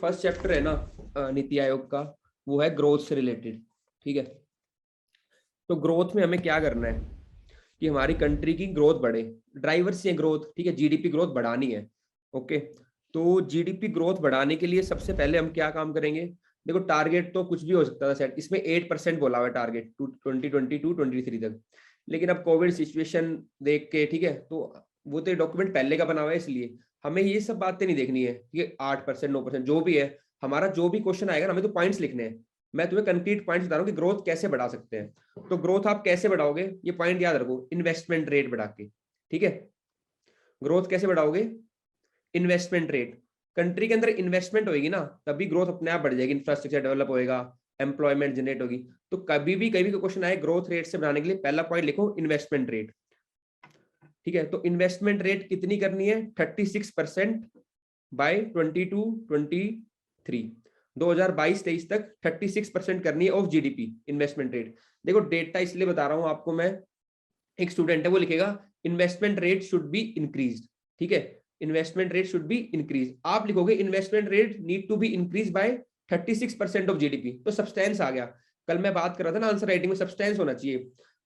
First chapter है ना नीति आयोग का, वो है ग्रोथ से रिलेटेड। ठीक है, तो ग्रोथ में हमें क्या करना है कि हमारी कंट्री की ग्रोथ बढ़े, ड्राइवर्स ये ग्रोथ। ठीक है, जीडीपी ग्रोथ बढ़ानी है। ओके, तो जीडीपी ग्रोथ बढ़ाने के लिए सबसे पहले हम क्या काम करेंगे? देखो, टारगेट तो कुछ भी हो सकता था सेट, इसमें 8% बोला हुआ है टारगेट 2022-23 तक। लेकिन अब कोविड सिचुएशन देख के, ठीक है, तो वो तो डॉक्यूमेंट पहले का बना हुआ है, इसलिए हमें ये सब बातें नहीं देखनी है कि 8%, 9%, जो भी है। हमारा जो भी क्वेश्चन आएगा ना, हमें तो पॉइंट्स लिखने हैं। मैं तुम्हें कंक्रीट पॉइंट्स बता रहा हूँ कि ग्रोथ कैसे बढ़ा सकते हैं। तो ग्रोथ आप कैसे बढ़ाओगे, ये पॉइंट याद रखो, इन्वेस्टमेंट रेट बढ़ा के। ठीक है, ग्रोथ कैसे बढ़ाओगे? Investment rate. कंट्री के अंदर इन्वेस्टमेंट होगी ना, तभी ग्रोथ अपने आप बढ़ जाएगी, इंफ्रास्ट्रक्चर डेवलप होएगा, एम्प्लॉयमेंट जनरेट होगी। तो कभी भी क्वेश्चन आए ग्रोथ रेट से बनाने के लिए, पहला पॉइंट लिखो इन्वेस्टमेंट रेट। ठीक है, तो इन्वेस्टमेंट रेट कितनी करनी है? 36% बाय 2022-23, 2022-23 तक 36% करनी है ऑफ जीडीपी इन्वेस्टमेंट रेट। देखो, डेटा इसलिए बता रहा हूं आपको मैं, एक स्टूडेंट है वो लिखेगा investment rate should be increase. ठीक है, investment rate should be increase, आप लिखोगे investment rate need to be increase by 36% of GDP. तो सब्सटेंस आ गया। कल मैं बात कर रहा था ना आंसर राइटिंग में सब्सटेंस होना चाहिए,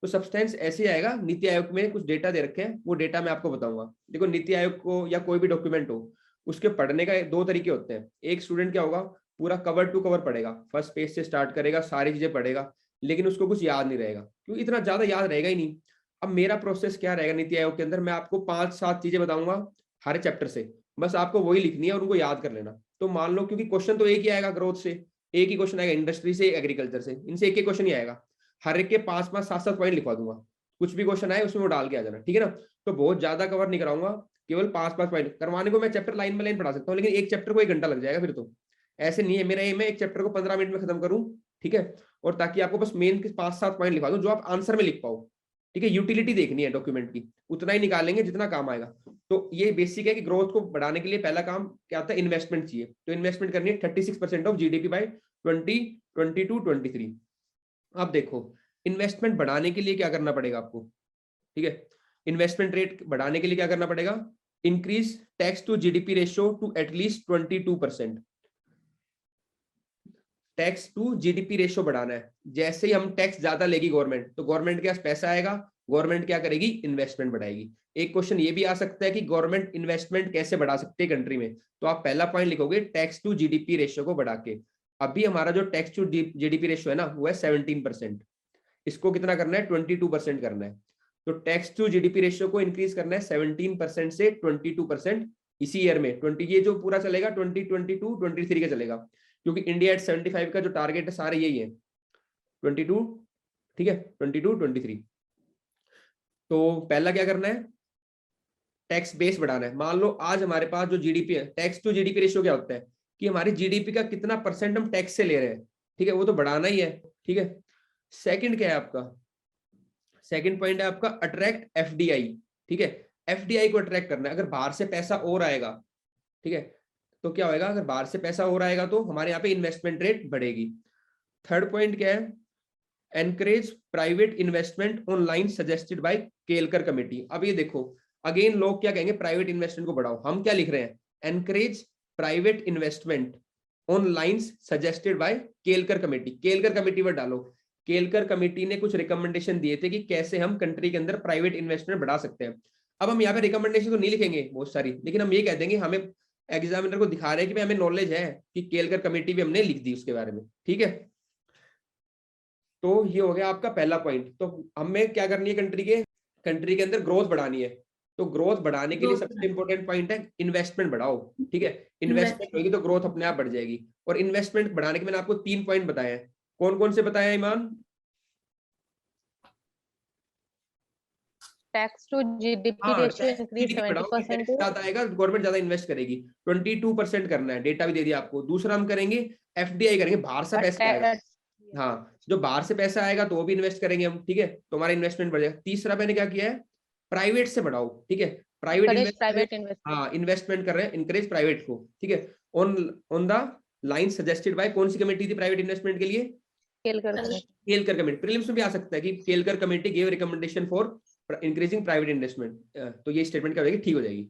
तो सब्सटेंस ऐसे आएगा। नीति आयोग में कुछ डेटा दे रखे हैं, वो डेटा मैं आपको बताऊंगा। देखो, नीति आयोग को या कोई भी डॉक्यूमेंट हो, उसके पढ़ने का दो तरीके होते हैं। एक स्टूडेंट क्या होगा, पूरा कवर टू कवर पढ़ेगा, फर्स्ट पेज से स्टार्ट करेगा, सारी चीजें पढ़ेगा, लेकिन उसको कुछ याद नहीं रहेगा, क्योंकि इतना ज्यादा याद रहेगा ही नहीं। अब मेरा प्रोसेस क्या रहेगा नीति आयोग के अंदर, मैं आपको 5-7 चीजें बताऊंगा हर चैप्टर से, बस आपको वही लिखनी है और उनको याद कर लेना। तो मान लो, क्योंकि क्वेश्चन तो एक ही आएगा ग्रोथ से, एक ही क्वेश्चन आएगा इंडस्ट्री से, एग्रीकल्चर से, इनसे एक ही क्वेश्चन ही आएगा। हर एक के 5-5, 7-7 पॉइंट लिखवा दूंगा, कुछ भी क्वेश्चन आए उसमें वो डाल के आ जाना। ठीक है ना, तो बहुत ज्यादा कवर नहीं कराऊंगा, केवल 5-5 पॉइंट करवाने को मैं चैप्टर लाइन में लाइन पढ़ा सकता हूँ, लेकिन एक चैप्टर को 1 घंटा लग जाएगा फिर तो। ऐसे नहीं है, मेरा एम है एक चैप्टर को 15 मिनट में खत्म करूँ। ठीक है, और ताकि आपको बस मेन के 5-7 पॉइंट लिखवा दूं जो आप आंसर में लिख पाओ। ठीक है, यूटिलिटी देखनी है डॉक्यूमेंट की, उतना ही निकालेंगे जितना काम आएगा। तो ये बेसिक है कि ग्रोथ को बढ़ाने के लिए पहला काम क्या आता है, इन्वेस्टमेंट चाहिए। तो इन्वेस्टमेंट करनी है 36% ऑफ जीडीपी बाय 2022-23। अब देखो, इन्वेस्टमेंट बढ़ाने के लिए क्या करना पड़ेगा आपको? ठीक है, इन्वेस्टमेंट रेट बढ़ाने के लिए क्या करना पड़ेगा? Increase tax to GDP ratio to at least 22%। Tax to GDP ratio बढ़ाना है। जैसे ही हम टैक्स ज्यादा लेगी गवर्नमेंट, तो गवर्नमेंट के पास पैसा आएगा, गवर्नमेंट क्या करेगी? इन्वेस्टमेंट बढ़ाएगी। एक क्वेश्चन ये भी आ सकता है कि गवर्नमेंट इन्वेस्टमेंट कैसे बढ़ा सकती है कंट्री में, तो आप पहला पॉइंट लिखोगे टैक्स टू जीडीपी रेशियो को बढ़ा के। अभी हमारा जो टैक्स टू जीडीपी रेशियो है ना, वो है 17%। इसको कितना करना है? 22% करना है। तो टैक्स टू जीडीपी रेशियो को इंक्रीज करना है 17% से 22% इसी ईयर में। 20, ये जो पूरा चलेगा 2022-23 का चलेगा, क्योंकि इंडिया एट 75 का जो टारगेट है सारे यही है 22। ठीक है, 22-23। तो पहला क्या करना है? टैक्स बेस बढ़ाना है। मान लो आज हमारे पास जो जीडीपी है, टैक्स टू जीडीपी रेशियो क्या होता है कि हमारी जीडीपी का कितना परसेंट हम टैक्स से ले रहे हैं। ठीक है, वो तो बढ़ाना ही है। ठीक है, सेकंड क्या है आपका? सेकंड पॉइंट है आपका अट्रैक्ट एफडीआई। ठीक है, एफडीआई को अट्रैक्ट करना है। अगर बाहर से पैसा और आएगा, ठीक है, तो क्या होगा? अगर बाहर से पैसा और आएगा तो हमारे यहाँ पे इन्वेस्टमेंट रेट बढ़ेगी। थर्ड पॉइंट क्या है? Encourage private investment online suggested by Kelkar committee. अब ये देखो, अगेन लोग क्या कहेंगे? प्राइवेट इन्वेस्टमेंट को बढ़ाओ। हम क्या लिख रहे हैं? Encourage private investment online suggested by Kelkar committee. Kelkar committee पर डालो। केलकर कमेटी ने कुछ रिकमेंडेशन दिए थे कि कैसे हम कंट्री के अंदर प्राइवेट इन्वेस्टमेंट बढ़ा सकते हैं। अब हम यहाँ पे रिकमेंडेशन तो नहीं लिखेंगे बहुत सारी, लेकिन हम ये कह देंगे, हमें एग्जामिनर को दिखा रहे हैं कि हमें नॉलेज है कि केलकर कमेटी भी हमने लिख दी उसके बारे में। ठीक है, तो ये हो गया आपका पहला पॉइंट। तो हमें क्या करनी है? कंट्री के अंदर ग्रोथ बढ़ानी है। तो ग्रोथ बढ़ाने के लिए सबसे इंपॉर्टेंट पॉइंट है इन्वेस्टमेंट बढ़ाओ। ठीक है, इन्वेस्टमेंट होगी तो ग्रोथ अपने आप बढ़ जाएगी। और इन्वेस्टमेंट बढ़ाने के मैंने आपको 3 पॉइंट बताए हैं। कौन कौन से बताया ईमान? टैक्स टू जीडीपी हाँ, रेशियो टैक्स इंक्रीज जीडीपी बढ़ाओ कि 70%। टैक्स ज्यादा आएगा, गवर्नमेंट ज्यादा इन्वेस्ट करेगी। 22% करना है, डेटा भी दे दिया आपको। दूसरा हम करेंगे एफडीआई करेंगे, बाहर से पैसा आएगा। हाँ, जो बाहर से पैसा आएगा तो वो भी इन्वेस्ट करेंगे हम। ठीक है, तो हमारा इन्वेस्टमेंट बढ़ जाएगा। तीसरा मैंने क्या किया है? प्राइवेट से बढ़ाओ। ठीक है, प्राइवेट इन्वेस्टमेंट, हाँ इन्वेस्टमेंट कर रहे हैं, इनकरेज प्राइवेट को। ठीक है, on on the line suggested by, कौन सी कमेटी थी प्राइवेट इन्वेस्टमेंट के लिए? केलकर कमेटी। प्रीलिम्स में भी आ सकता है कि Kelkar committee give recommendation for increasing private investment. तो ये स्टेटमेंट क्या हो जाएगी? ठीक हो जाएगी।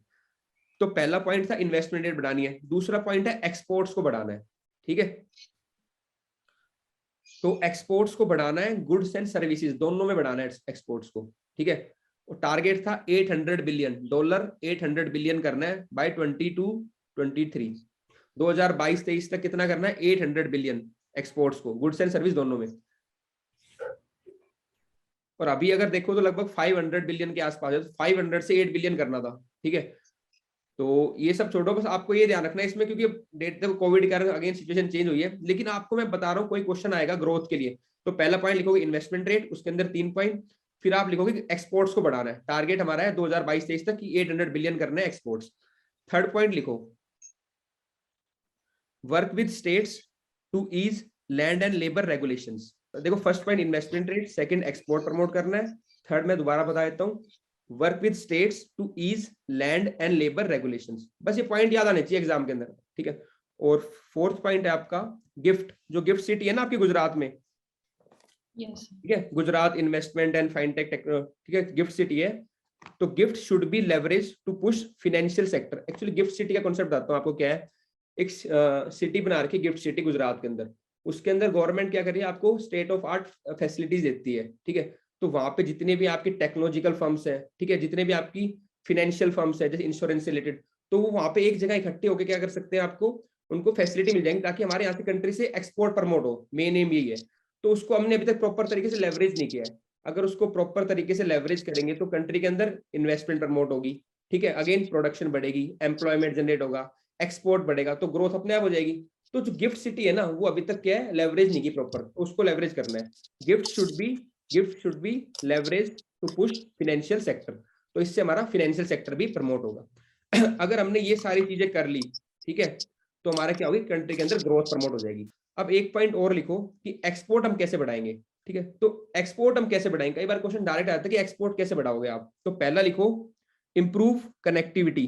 तो पहला पॉइंट था इन्वेस्टमेंट रेट बढ़ानी है, दूसरा पॉइंट है एक्सपोर्ट्स को बढ़ाना है। ठीक है, तो एक्सपोर्ट्स को बढ़ाना है, गुड्स एंड सर्विसेज दोनों में बढ़ाना है एक्सपोर्ट्स को। ठीक है, और टारगेट था $800 बिलियन, 800 बिलियन करना है बाय 22-23, 2022-23 तक कितना करना है, 800 बिलियन एक्सपोर्ट्स को, गुड्स एंड सर्विस दोनों में। और अभी अगर देखो तो लगभग 500 बिलियन के आसपास है, तो 500 से 8 बिलियन करना था। ठीक है, तो ये सब छोड़ो, बस आपको ये ध्यान रखना है इसमें, क्योंकि डेट तक कोविड के कारण अगेन सिचुएशन चेंज हुई है, लेकिन आपको मैं बता रहा हूँ कोई क्वेश्चन आएगा ग्रोथ के लिए, तो पहला पॉइंट लिखोगे इन्वेस्टमेंट रेट, उसके अंदर 3 पॉइंट, फिर आप लिखोगे एक्सपोर्ट्स को बढ़ाना है, टारगेट हमारा है 2022-23 तक कि 800 बिलियन करना है एक्सपोर्ट्स। थर्ड पॉइंट लिखो work with states to ease land and labour regulations. देखो first point investment rate, second export promote करना है, थर्ड मैं दोबारा बता देता हूँ work with states to ease land and labour regulations. बस ये पॉइंट याद आने चाहिए एग्जाम के अंदर। ठीक है, और फोर्थ पॉइंट है आपका गिफ्ट, जो गिफ्ट सिटी है ना आपकी गुजरात में, ठीक है, गुजरात इन्वेस्टमेंट एंड फाइनटेक, ठीक है, गिफ्ट सिटी है, तो GIFT should be leverage to push financial sector. Actually GIFT City का कॉन्सेप्ट बताता हूँ आपको क्या है। एक सिटी बना रखी है गिफ्ट सिटी गुजरात के अंदर, उसके अंदर गवर्नमेंट क्या कर रही है, आपको स्टेट ऑफ आर्ट फैसिलिटीज देती है। ठीक है, तो वहां पे जितने भी आपकी टेक्नोलॉजिकल फर्म्स हैं, ठीक है, जितने भी आपकी फाइनेंशियल फर्म्स है जैसे इंश्योरेंस से रिलेटेड, तो वो वहां पे एक जगह इकट्ठे होकर क्या कर सकते हैं, आपको उनको फैसिलिटी मिल जाएंगी ताकि हमारे यहाँ की कंट्री से एक्सपोर्ट प्रमोट हो। मेन एम यही है। तो उसको हमने अभी तक प्रॉपर तरीके से लेवरेज नहीं किया है। अगर उसको प्रॉपर तरीके से लेवरेज करेंगे तो कंट्री के अंदर इन्वेस्टमेंट प्रमोट होगी। ठीक है, अगेन प्रोडक्शन बढ़ेगी, एम्प्लॉयमेंट जनरेट होगा, एक्सपोर्ट बढ़ेगा, तो ग्रोथ अपने आप हो जाएगी। तो जो गिफ्ट सिटी है ना, वो अभी तक क्या है, लेवरेज नहीं की प्रॉपर, तो उसको लेवरेज करना है। GIFT should be leverage to push financial sector, तो इससे हमारा फाइनेंशियल सेक्टर भी प्रमोट होगा। अगर हमने ये सारी चीजें कर ली, ठीक है, तो हमारा क्या होगी, कंट्री के अंदर ग्रोथ प्रमोट हो जाएगी। अब एक पॉइंट और लिखो कि एक्सपोर्ट हम कैसे बढ़ाएंगे। ठीक है, तो एक्सपोर्ट हम कैसे बढ़ाएंगे, कई बार क्वेश्चन डायरेक्ट आता है कि एक्सपोर्ट कैसे बढ़ाओगे आप, तो पहला लिखो इंप्रूव कनेक्टिविटी।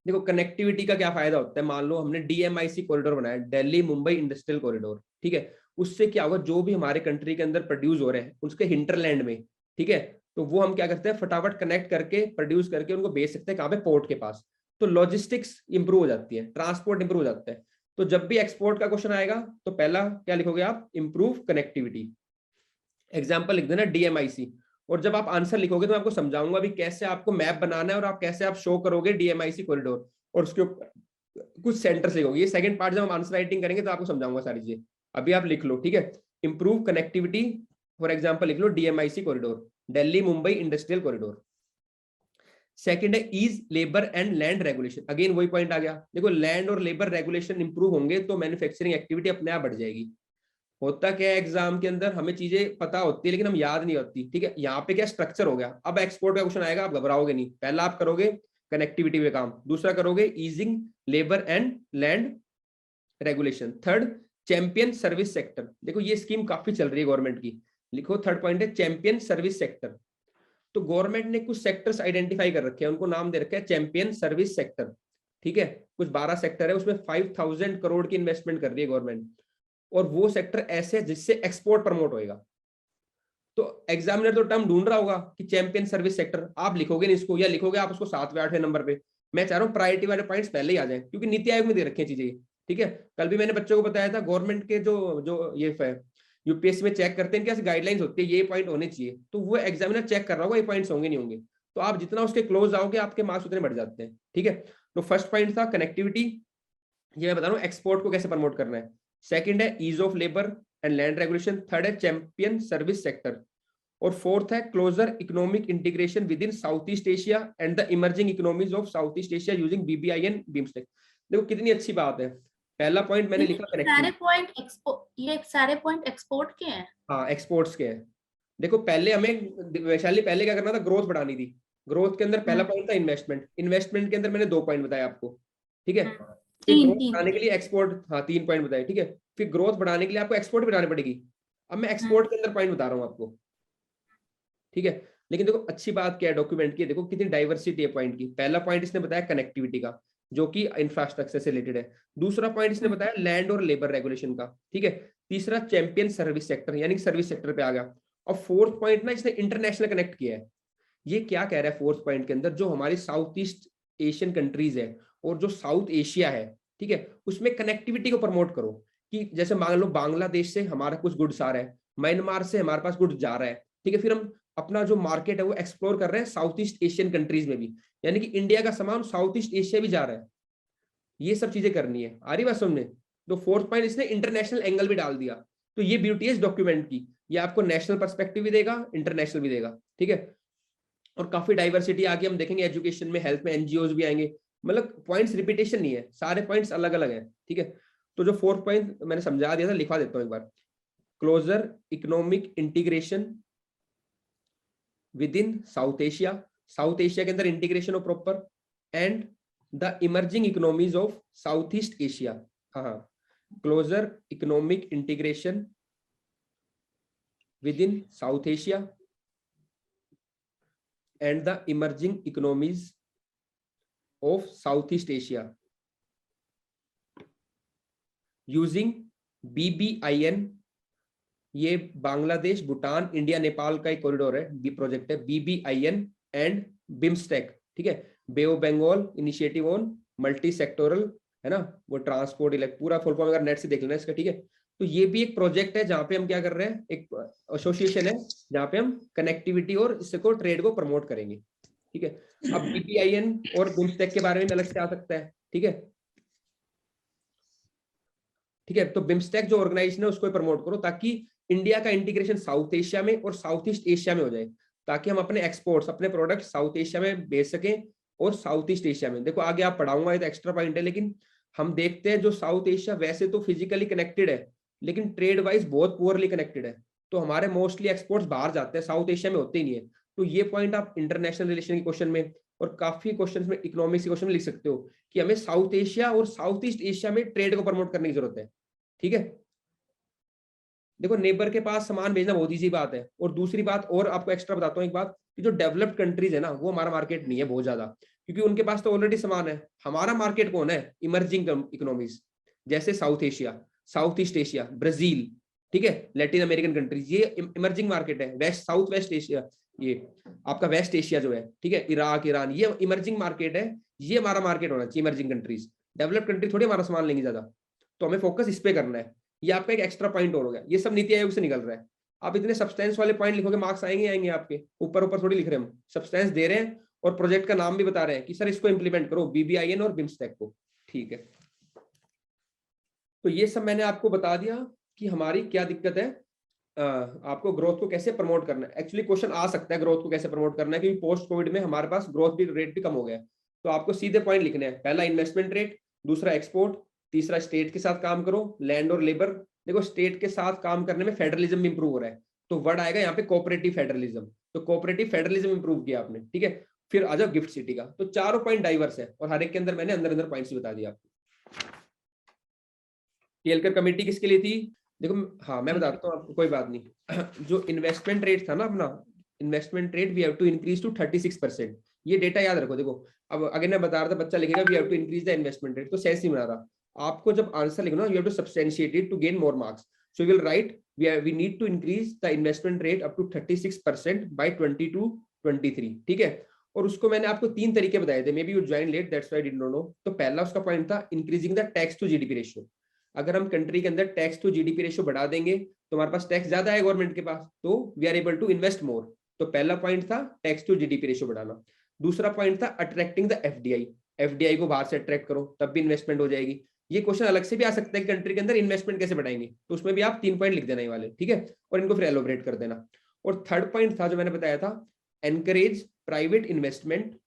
देखो कनेक्टिविटी का क्या फायदा होता है, मान लो हमने DMIC कॉरिडोर बनाया, दिल्ली मुंबई इंडस्ट्रियल कॉरिडोर, ठीक है, उससे क्या होगा, जो भी हमारे कंट्री के अंदर प्रोड्यूस हो रहे हैं उसके हिंटरलैंड में, ठीक है, तो वो हम क्या करते हैं, फटाफट कनेक्ट करके प्रोड्यूस करके उनको बेच सकते हैं कहाँ पे, पोर्ट के पास। तो लॉजिस्टिक्स इंप्रूव हो जाती है, ट्रांसपोर्ट इंप्रूव हो जाता है। तो जब भी एक्सपोर्ट का क्वेश्चन आएगा तो पहला क्या लिखोगे आप, इंप्रूव कनेक्टिविटी। एग्जाम्पल लिख देना DMIC, और जब आप आंसर लिखोगे तो मैं आपको समझाऊंगा भी कैसे आपको मैप बनाना है और आप कैसे आप शो करोगे DMIC कॉरिडोर, और उसके ऊपर कुछ सेंटर से लिखोगे। ये सेकंड पार्ट जब हम आंसर राइटिंग करेंगे तो आपको समझाऊंगा सारी चीजें। अभी आप लिख लो, ठीक है, इंप्रूव कनेक्टिविटी, फॉर एग्जाम्पल लिख लो DMIC corridor, Delhi Mumbai industrial corridor. Second है ease labour and land regulation, again वही पॉइंट आ गया। देखो लैंड और लेबर रेगुलेशन इंप्रूव होंगे तो मैन्युफैक्चरिंग एक्टिविटी अपने आप बढ़ जाएगी। होता क्या है, एग्जाम के अंदर हमें चीजें पता होती है लेकिन हम याद नहीं होती। ठीक है, यहाँ पे क्या स्ट्रक्चर हो गया। अब एक्सपोर्ट का क्वेश्चन आएगा, आप घबराओगे नहीं, पहला आप करोगे कनेक्टिविटी पे काम, दूसरा करोगे easing labour and land regulation, third champion service sector. देखो ये स्कीम काफी चल रही है गवर्नमेंट की, लिखो थर्ड पॉइंट है चैंपियन सर्विस सेक्टर। तो गवर्नमेंट ने कुछ सेक्टर्स आइडेंटिफाई कर रखे हैं, उनको नाम दे रखा है चैंपियन सर्विस सेक्टर। ठीक है, कुछ 12 सेक्टर है, उसमें 5000 करोड़ की इन्वेस्टमेंट कर रही है गवर्नमेंट, और वो सेक्टर ऐसे है जिससे एक्सपोर्ट प्रमोट होएगा। तो एग्जामिनर तो टर्म ढूंढ रहा होगा कि चैंपियन सर्विस सेक्टर, आप लिखोगे नहीं इसको, या लिखोगे आप उसको 7वें 8वें नंबर पे। मैं चाह रहा हूँ प्रायोरिटी वाले पॉइंट्स पहले ही आ जाए, क्योंकि नीति आयोग में दे रखी है चीजें। ठीक है, कल भी मैंने बच्चों को बताया था, गवर्नमेंट के जो जो ये UPSC में चेक करते हैं क्या गाइडलाइंस होती है, ये पॉइंट होने चाहिए, तो वो एग्जामिनर चेक कर रहा होगा ये पॉइंट्स होंगे नहीं होंगे। तो आप जितना उसके क्लोज आओगे आपके मार्क्स उतने बढ़ जाते हैं। ठीक है, तो फर्स्ट पॉइंट था कनेक्टिविटी, ये मैं बता रहा हूँ एक्सपोर्ट को कैसे प्रमोट करना है। सेकंड है ease of labour and land regulation, third है चैंपियन सर्विस सेक्टर, और फोर्थ है closer economic integration with in South East Asia and the emerging economies of South East Asia using BBI and BIMSTEC. देखो कितनी अच्छी बात है, पहला point मैंने लिखा कनेक्टिविटी। ये सारे पॉइंट एक्सपोर्ट के हैं। हाँ एक्सपोर्ट्स के हैं। देखो पहले हमें वैशाली पहले क्या करना था, ग्रोथ बढ़ानी थी। ग्रोथ के अंदर पहला पॉइंट था इन्वेस्टमेंट, इन्वेस्टमेंट के अंदर मैंने 2 पॉइंट बताए आपको। ठीक है, फिर ग्रोथ बढ़ाने के लिए एक्सपोर्ट, हाँ 3 पॉइंट बताए। ठीक है, फिर ग्रोथ बढ़ाने के लिए आपको एक्सपोर्ट बढ़ानी पड़ेगी। अब मैं एक्सपोर्ट के अंदर पॉइंट बता रहा हूँ आपको। ठीक है, लेकिन देखो अच्छी बात क्या है डॉक्यूमेंट की, देखो कितनी डाइवर्सिटी है पॉइंट की। पहला पॉइंट इसने बताया कनेक्टिविटी का, जो कि इंफ्रास्ट्रक्चर से रिलेटेड है। दूसरा पॉइंट इसने बताया लैंड और लेबर रेगुलेशन का। ठीक है, तीसरा चैंपियन सर्विस सेक्टर, यानी सर्विस सेक्टर पे आ गया। और फोर्थ पॉइंट ना इसने इंटरनेशनल कनेक्ट किया है। ये क्या कह रहा है फोर्थ पॉइंट के अंदर, जो हमारी साउथ ईस्ट एशियन कंट्रीज है और जो साउथ एशिया है, ठीक है, उसमें कनेक्टिविटी को प्रमोट करो कि जैसे मान लो बांग्लादेश से हमारा कुछ गुड्स आ रहा है, म्यांमार से हमारे पास गुड्स जा रहा है, ठीक है, फिर हम अपना जो मार्केट है वो एक्सप्लोर कर रहे हैं साउथ ईस्ट एशियन कंट्रीज में भी, यानी कि इंडिया का सामान साउथ ईस्ट एशिया भी जा रहा है। ये सब चीजें करनी है। आ रही बात समझ में? तो फोर्थ पॉइंट इसने इंटरनेशनल एंगल भी डाल दिया। तो ये ब्यूटी है इस डॉक्यूमेंट की, ये आपको नेशनल पर्सपेक्टिव भी देगा, इंटरनेशनल भी देगा, ठीक है। और काफी डाइवर्सिटी आगे हम देखेंगे, एजुकेशन में, हेल्थ में एनजीओज भी आएंगे, मतलब पॉइंट्स रिपीटेशन नहीं है, सारे पॉइंट्स अलग अलग हैं, ठीक है। तो जो फोर्थ पॉइंट मैंने समझा दिया था, लिखवा देता हूँ एक बार। Closer economic integration with in South Asia, South Asia के अंदर इंटीग्रेशन हो proper, and the emerging economies of South East Asia. हाँ, closer economic integration with in South Asia and the emerging economies of Southeast Asia using BBIN। ये Bangladesh, Bhutan, India, Nepal का एक corridor है, B project है, BBIN and BIMSTEC, ठीक है, bay of Bengal initiative on multi sectoral, है ना, वो ट्रांसपोर्ट इलेक्ट, पूरा फुल फॉर्म अगर नेट से देख लेना इसका, ठीक है। तो ये भी एक प्रोजेक्ट है जहां पे हम क्या कर रहे हैं, एक एसोसिएशन है जहां पे हम कनेक्टिविटी और इसको ट्रेड को प्रमोट करेंगे, ठीक है। अब BBIN और बिम्स्टेक के बारे में अलग से आ सकता है, ठीक है, ठीक है। तो बिम्स्टेक जो ऑर्गेनाइजेशन है उसको प्रमोट करो ताकि इंडिया का इंटीग्रेशन साउथ एशिया में और साउथ ईस्ट एशिया में हो जाए, ताकि हम अपने एक्सपोर्ट्स, अपने प्रोडक्ट साउथ एशिया में बेच सकें और साउथ ईस्ट एशिया में। देखो आगे आप पढ़ाऊंगा, ये तो एक्स्ट्रा पॉइंट है, लेकिन हम देखते हैं जो साउथ एशिया वैसे तो फिजिकली कनेक्टेड है, लेकिन ट्रेड वाइज बहुत पुअरली कनेक्टेड है। तो हमारे मोस्टली एक्सपोर्ट्स बाहर जाते हैं, साउथ एशिया में होते ही नहीं है। तो ये पॉइंट आप इंटरनेशनल रिलेशन के क्वेश्चन में और काफी क्वेश्चन में, इकोनॉमिक्स के क्वेश्चन में लिख सकते हो कि हमें साउथ एशिया और साउथ ईस्ट एशिया में ट्रेड को प्रमोट करने की जरूरत है, ठीक है। देखो नेबर के पास सामान भेजना बहुत ईजी बात है, और दूसरी बात और आपको एक्स्ट्रा बताता हूँ एक बात, कि जो डेवलप्ड कंट्रीज है ना, वो हमारा मार्केट नहीं है बहुत ज्यादा, क्योंकि उनके पास तो ऑलरेडी सामान है। हमारा मार्केट कौन है? इमर्जिंग इकोनॉमीज, जैसे south Asia, south East Asia, Brazil, ठीक है, लैटिन अमेरिकन कंट्रीज, ये इमर्जिंग मार्केट है। वेस्ट, साउथ वेस्ट एशिया, ये आपका वेस्ट एशिया जो है, ठीक है, इराक, ईरान, ये इमर्जिंग मार्केट है। ये हमारा मार्केट होना चाहिए, इमर्जिंग कंट्रीज। डेवलप्ड कंट्री थोड़ी हमारा सामान लेंगे ज्यादा, तो हमें फोकस इस पे करना है। ये आपका एक एक्स्ट्रा पॉइंट और हो गया, ये सब नीति आयोग से निकल रहा है। आप इतने सब्सटेंस वाले पॉइंट लिखोगे, मार्क्स आएंगे आएंगे आपके, ऊपर ऊपर थोड़ी लिख रहे हैं हम, सब्सटेंस दे रहे हैं और प्रोजेक्ट का नाम भी बता रहे हैं कि सर इसको इंप्लीमेंट करो, BBIN और बिम्स्टेक को, ठीक है। तो ये सब मैंने आपको बता दिया कि हमारी क्या दिक्कत है, आपको ग्रोथ को कैसे प्रमोट करना है। एक्चुअली क्वेश्चन आ सकता है ग्रोथ को कैसे प्रमोट करना है, क्योंकि पोस्ट कोविड में हमारे पास ग्रोथ भी रेट भी कम हो गया है। तो आपको सीधे पॉइंट लिखने हैं, पहला इन्वेस्टमेंट रेट, दूसरा एक्सपोर्ट, तीसरा स्टेट के साथ काम करो, लैंड और लेबर। देखो स्टेट के साथ काम करने में फेडरलिज्म भी इंप्रूव हो रहा है, तो वर्ड आएगा यहाँ पे कोऑपरेटिव फेडरलिज्म। तो कोऑपरेटिव फेडरलिज्म इंप्रूव किया आपने, ठीक है। फिर आ जाओ गिफ्ट सिटी का, तो चारों पॉइंट डाइवर्स है और हर एक के अंदर मैंने अंदर अंदर पॉइंट्स बता दिया आपको। केलकर कमेटी किसके लिए थी? देखो हाँ मैं बताता हूँ आपको, कोई बात नहीं। जो इन्वेस्टमेंट रेट था ना अपना, investment rate we have to increase to 36%। ये डेटा याद रखो। देखो अब अगर मैं बता रहा था, बच्चा लिखेगा we have to increase the investment rate, तो सेंस नहीं बना रहा। आपको जब आंसर लिखना, you have to substantiate it to gain more marks. So you will write we need to increase the investment rate up to 36% by 22-23, ठीक है। और उसको मैंने आपको 3 तरीके बताए थे, maybe you join late, that's why I did not know. तो पहला उसका पॉइंट था increasing the tax to GDP ratio. अगर हम कंट्री के अंदर टैक्स टू जीडीपी रेशियो बढ़ा देंगे तो हमारे पास टैक्स ज्यादा है गवर्नमेंट के पास, तो we are able to invest more. तो पहला पॉइंट था टैक्स टू जीडीपी रेशियो बढ़ाना। दूसरा पॉइंट था अट्रैक्टिंग द एफडीआई, एफडीआई को बाहर से अट्रैक्ट करो, तब भी इन्वेस्टमेंट हो जाएगी। ये क्वेश्चन अलग से भी आ सकता है कि कंट्री के अंदर इन्वेस्टमेंट कैसे बढ़ाएंगे, तो उसमें भी आप 3 पॉइंट लिख देना ये वाले, ठीक है, और इनको फिर एलोबरेट कर देना। और थर्ड पॉइंट था जो मैंने बताया था, encourage private investment,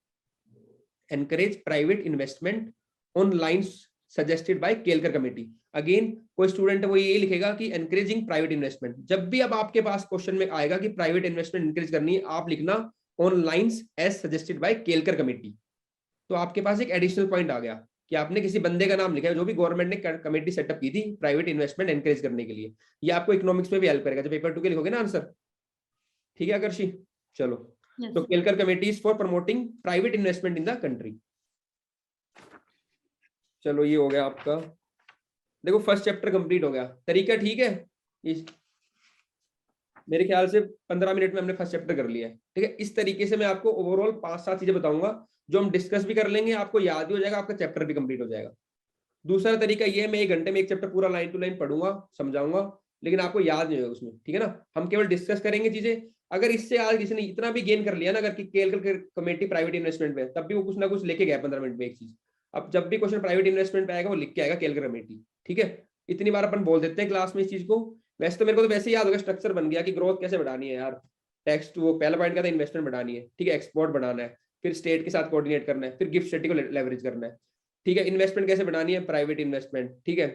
encourage private investment on lines suggested by Kelkar committee. Again कोई स्टूडेंट है वो ये लिखेगा कि एनकरेजिंग प्राइवेट इन्वेस्टमेंट। जब भी अब आपके पास क्वेश्चन में आएगा कि प्राइवेट इन्वेस्टमेंट एनकरेज करनी है, आप लिखना on lines as suggested by Kelkar committee. तो आपके पास एक एडिशनल पॉइंट आ गया कि आपने किसी बंदे का नाम लिखा है जो भी गवर्नमेंट ने कमेटी सेटअप की थी प्राइवेट इन्वेस्टमेंट एनकरेज करने के लिए। ये आपको इकोनॉमिक्स में भी हेल्प करेगा जब पेपर 2 के लिखोगे ना आंसर, ठीक है आकर्षी? चलो तो Kelkar committee is for promoting private investment in the country. चलो ये हो गया आपका, देखो फर्स्ट चैप्टर कंप्लीट हो गया। तरीका ठीक है, इस मेरे ख्याल से 15 मिनट में हमने फर्स्ट चैप्टर कर लिया है, ठीक है। इस तरीके से मैं आपको ओवरऑल 5-7 चीजें बताऊंगा जो हम डिस्कस भी कर लेंगे, आपको याद भी हो जाएगा, आपका चैप्टर भी कंप्लीट हो जाएगा। दूसरा तरीका ये है, मैं 1 घंटे में एक चैप्टर पूरा लाइन टू लाइन पढ़ूंगा, समझाऊंगा, लेकिन आपको याद नहीं होगा उसमें, ठीक है ना। हम केवल डिस्कस करेंगे चीजें। अगर इससे आज किसी ने इतना भी गेन कर लिया ना, अगर कि केएल कमेटी प्राइवेट इन्वेस्टमेंट में, तब भी वो कुछ ना कुछ लेके गया 15 मिनट में एक चीज। अब जब भी क्वेश्चन प्राइवेट इन्वेस्टमेंट पे आएगा, वो लिख के आएगा केएल कमेटी, ठीक है। इतनी बार अपन बोल देते हैं क्लास में इस चीज को। वैसे तो मेरे को तो वैसे ही याद होगा, स्ट्रक्चर बन गया कि ग्रोथ कैसे बढ़ानी है यार। टेक्स्ट, वो पहला पॉइंट का था, इन्वेस्टमेंट बढ़ानी है, ठीक है, एक्सपोर्ट बढ़ाना है, फिर स्टेट के साथ कोऑर्डिनेट करना है, फिर गिफ्ट सिटी को लेवरेज करना है, ठीक है। इन्वेस्टमेंट कैसे बढ़ानी है, प्राइवेट इन्वेस्टमेंट, ठीक है,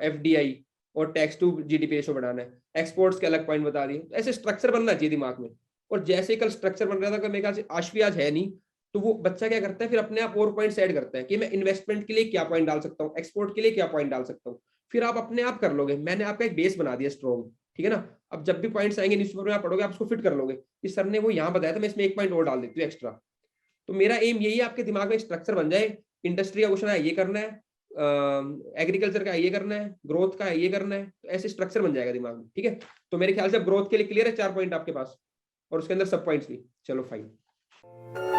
एफडीआई और टैक्स टू जीडीपी रेशो बढ़ाना है, एक्सपोर्ट्स के अलग पॉइंट बता दिए। तो ऐसे स्ट्रक्चर बनना चाहिए दिमाग में। और जैसे कल स्ट्रक्चर बन रहा था, मेरे ख्याल से आशवी आज है नहीं, तो वो बच्चा क्या करता है, फिर अपने आप और पॉइंट्स ऐड करता है कि मैं इन्वेस्टमेंट के लिए क्या पॉइंट डाल सकता हूँ, एक्सपोर्ट के लिए क्या पॉइंट डाल सकता हूँ। फिर आप अपने आप कर लोगे। मैंने आपका एक बेस बना दिया स्ट्रॉन्ग, ठीक है ना। अब जब भी पॉइंट्स आएंगे न्यूज़पेपर में आप पढ़ोगे, आप उसको फिट कर लोगे कि सर ने वो यहाँ बताया था, मैं इसमें एक पॉइंट और डाल देती हूँ एक्स्ट्रा। तो मेरा एम यही है, आपके दिमाग में स्ट्रक्चर बन जाए। इंडस्ट्री का क्वेश्चन है, ये करना है, एग्रीकल्चर का ये करना है, ग्रोथ का ये करना है, तो ऐसे स्ट्रक्चर बन जाएगा दिमाग में, ठीक है। तो मेरे ख्याल से ग्रोथ के लिए क्लियर है 4 पॉइंट आपके पास, और उसके अंदर सब पॉइंट्स भी। चलो फाइन।